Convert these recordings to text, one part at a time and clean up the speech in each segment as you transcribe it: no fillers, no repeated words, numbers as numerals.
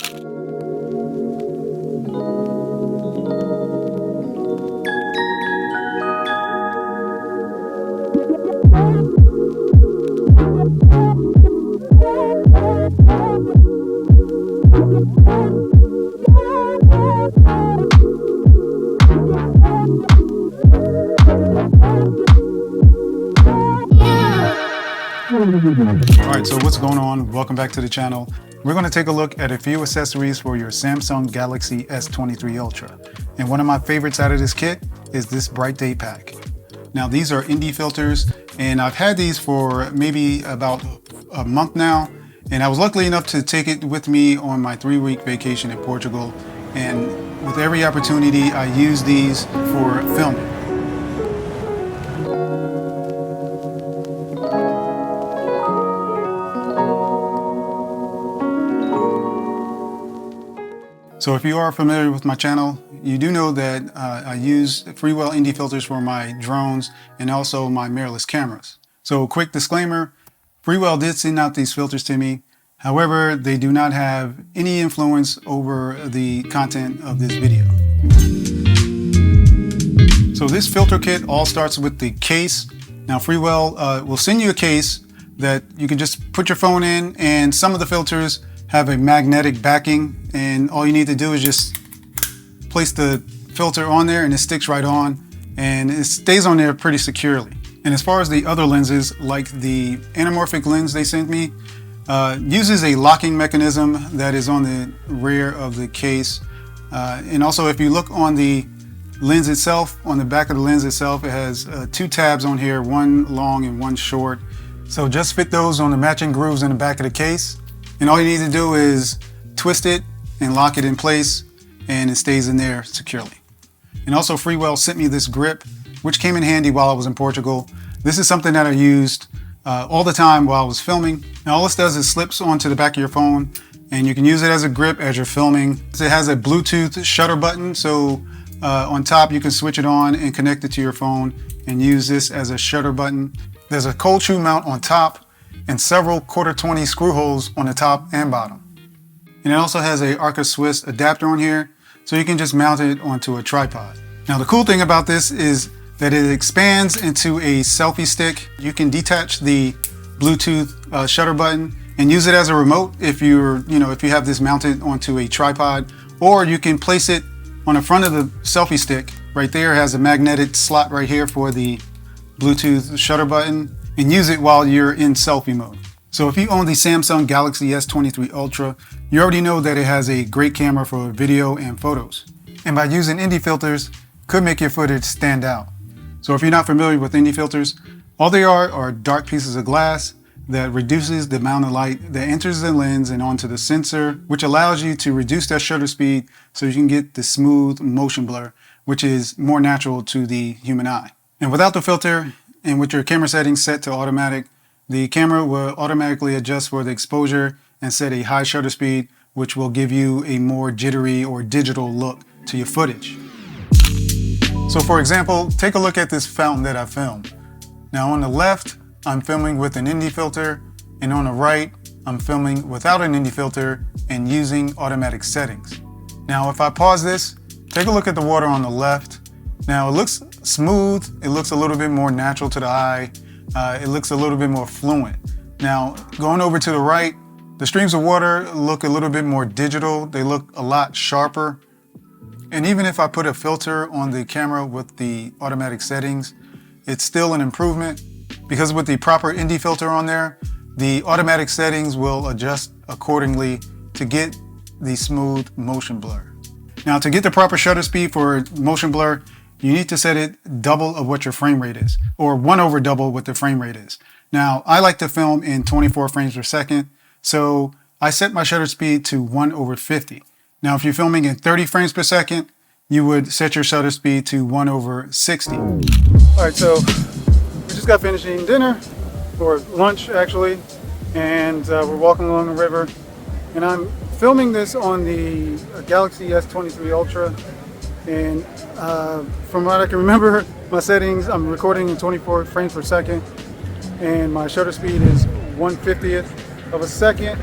Alright, so what's going on? Welcome back to the channel. We're going to take a look at a few accessories for your Samsung Galaxy S23 Ultra. And one of my favorites out of this kit is this bright day pack. Now these are ND filters, and I've had these for maybe about a month now, and I was lucky enough to take it with me on my 3-week vacation in Portugal, and with every opportunity I use these for filming. So if you are familiar with my channel, you do know that I use Freewell ND filters for my drones and also my mirrorless cameras. So quick disclaimer, Freewell did send out these filters to me. However, they do not have any influence over the content of this video. So this filter kit all starts with the case. Now Freewell will send you a case that you can just put your phone in, and some of the filters have a magnetic backing, and all you need to do is just place the filter on there and it sticks right on, and it stays on there pretty securely. And as far as the other lenses, like the Anamorphic lens they sent me, uses a locking mechanism that is on the rear of the case. And also if you look on the lens itself, on the back of the lens itself, it has 2 tabs on here, one long and one short. So just fit those on the matching grooves in the back of the case. And all you need to do is twist it and lock it in place, and it stays in there securely. And also Freewell sent me this grip, which came in handy while I was in Portugal. This is something that I used all the time while I was filming. Now all this does is slips onto the back of your phone, and you can use it as a grip as you're filming. It has a Bluetooth shutter button, so on top you can switch it on and connect it to your phone and use this as a shutter button. There's a cold shoe mount on top and several 1/4-20 screw holes on the top and bottom. And it also has a Arca Swiss adapter on here, so you can just mount it onto a tripod. Now the cool thing about this is that it expands into a selfie stick. You can detach the Bluetooth shutter button and use it as a remote if you have this mounted onto a tripod, or you can place it on the front of the selfie stick. Right there has a magnetic slot right here for the Bluetooth shutter button, and use it while you're in selfie mode. So if you own the Samsung Galaxy S23 Ultra, you already know that it has a great camera for video and photos. And by using ND filters, could make your footage stand out. So if you're not familiar with ND filters, all they are dark pieces of glass that reduces the amount of light that enters the lens and onto the sensor, which allows you to reduce that shutter speed so you can get the smooth motion blur, which is more natural to the human eye. And without the filter, and with your camera settings set to automatic, the camera will automatically adjust for the exposure and set a high shutter speed, which will give you a more jittery or digital look to your footage. So for example, take a look at this fountain that I filmed. Now on the left, I'm filming with an ND filter, and on the right, I'm filming without an ND filter and using automatic settings. Now if I pause this, take a look at the water on the left. Now it looks smooth, it looks a little bit more natural to the eye, it looks a little bit more fluent. Now going over to the right, the streams of water look a little bit more digital, they look a lot sharper. And even if I put a filter on the camera with the automatic settings, it's still an improvement, because with the proper ND filter on there, the automatic settings will adjust accordingly to get the smooth motion blur. Now to get the proper shutter speed for motion blur, you need to set it double of what your frame rate is, or 1/2 double what the frame rate is. Now, I like to film in 24 frames per second, so I set my shutter speed to 1/50. Now, if you're filming in 30 frames per second, you would set your shutter speed to 1/60. All right, so we just got finished eating dinner, or lunch actually, and we're walking along the river, and I'm filming this on the Galaxy S23 Ultra. And from what I can remember, my settings, I'm recording in 24 frames per second, and my shutter speed is 1/50th of a second.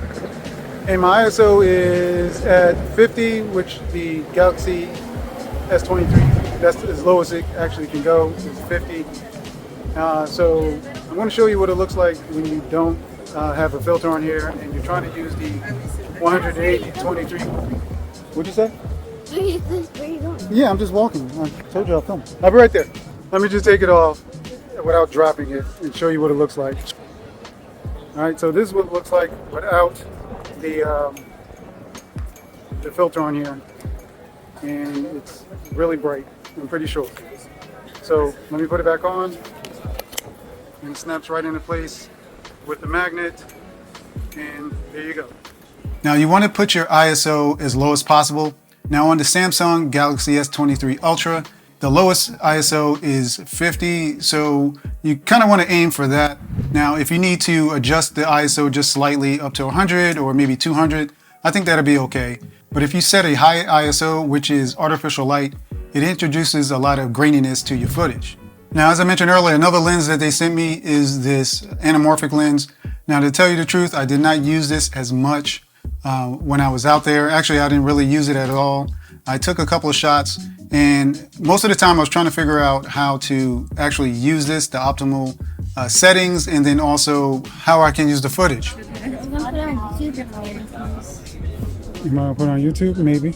And my ISO is at 50, which the Galaxy S23, that's as low as it actually can go, is 50. So I'm going to show you what it looks like when you don't have a filter on here and you're trying to use the 180-23. What'd you say? Where are you going? Yeah, I'm just walking. I told you I'll film. I'll be right there. Let me just take it off without dropping it and show you what it looks like. All right, so this is what it looks like without the filter on here, and it's really bright, I'm pretty sure. So let me put it back on, and it snaps right into place with the magnet, and there you go. Now you want to put your ISO as low as possible. Now on the Samsung Galaxy S23 Ultra, the lowest ISO is 50, so you kind of want to aim for that. Now, if you need to adjust the ISO just slightly up to 100 or maybe 200, I think that'll be okay. But if you set a high ISO, which is artificial light, it introduces a lot of graininess to your footage. Now, as I mentioned earlier, another lens that they sent me is this anamorphic lens. Now, to tell you the truth, I did not use this as much when I was out there. Actually, I didn't really use it at all. I took a couple of shots, and most of the time I was trying to figure out how to actually use this, the optimal settings, and then also how I can use the footage. You might put it on YouTube, maybe.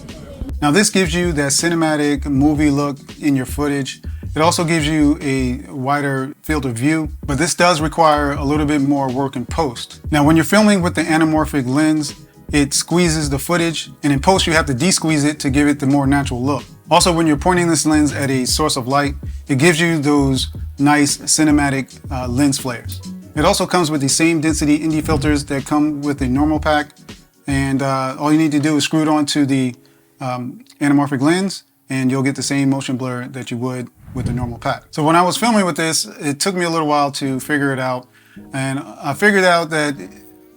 Now this gives you that cinematic movie look in your footage. It also gives you a wider field of view, but this does require a little bit more work in post. Now when you're filming with the anamorphic lens, it squeezes the footage, and in post you have to de-squeeze it to give it the more natural look. Also, when you're pointing this lens at a source of light, it gives you those nice cinematic lens flares. It also comes with the same density ND filters that come with the normal pack, and all you need to do is screw it onto the anamorphic lens, and you'll get the same motion blur that you would with the normal pack. So when I was filming with this, it took me a little while to figure it out, and I figured out that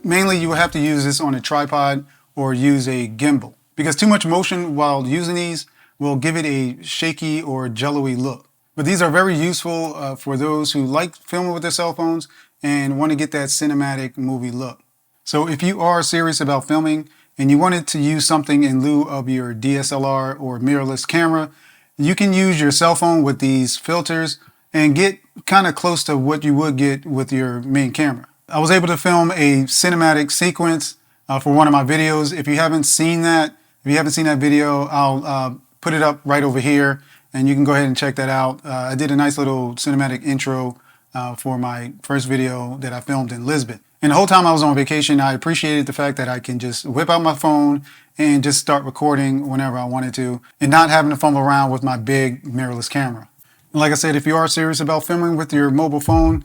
mainly you would have to use this on a tripod or use a gimbal, because too much motion while using these will give it a shaky or jello-y look. But these are very useful for those who like filming with their cell phones and want to get that cinematic movie look. So if you are serious about filming and you wanted to use something in lieu of your DSLR or mirrorless camera, you can use your cell phone with these filters and get kind of close to what you would get with your main camera. I was able to film a cinematic sequence for one of my videos. If you haven't seen that video, I'll put it up right over here, and you can go ahead and check that out. I did a nice little cinematic intro for my first video that I filmed in Lisbon. And the whole time I was on vacation, I appreciated the fact that I can just whip out my phone and just start recording whenever I wanted to, and not having to fumble around with my big mirrorless camera. And like I said, if you are serious about filming with your mobile phone,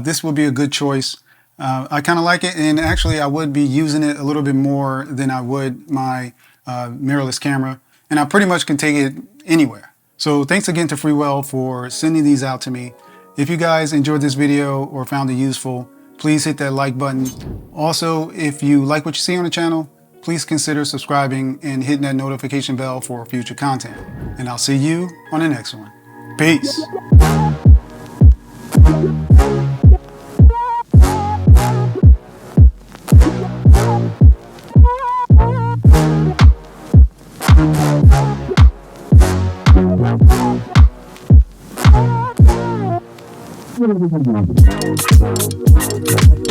this would be a good choice. I kind of like it, and actually I would be using it a little bit more than I would my mirrorless camera, and I pretty much can take it anywhere. So thanks again to Freewell for sending these out to me. If you guys enjoyed this video or found it useful, please hit that like button. Also, if you like what you see on the channel, please consider subscribing and hitting that notification bell for future content. And I'll see you on the next one. Peace. What are we going to do?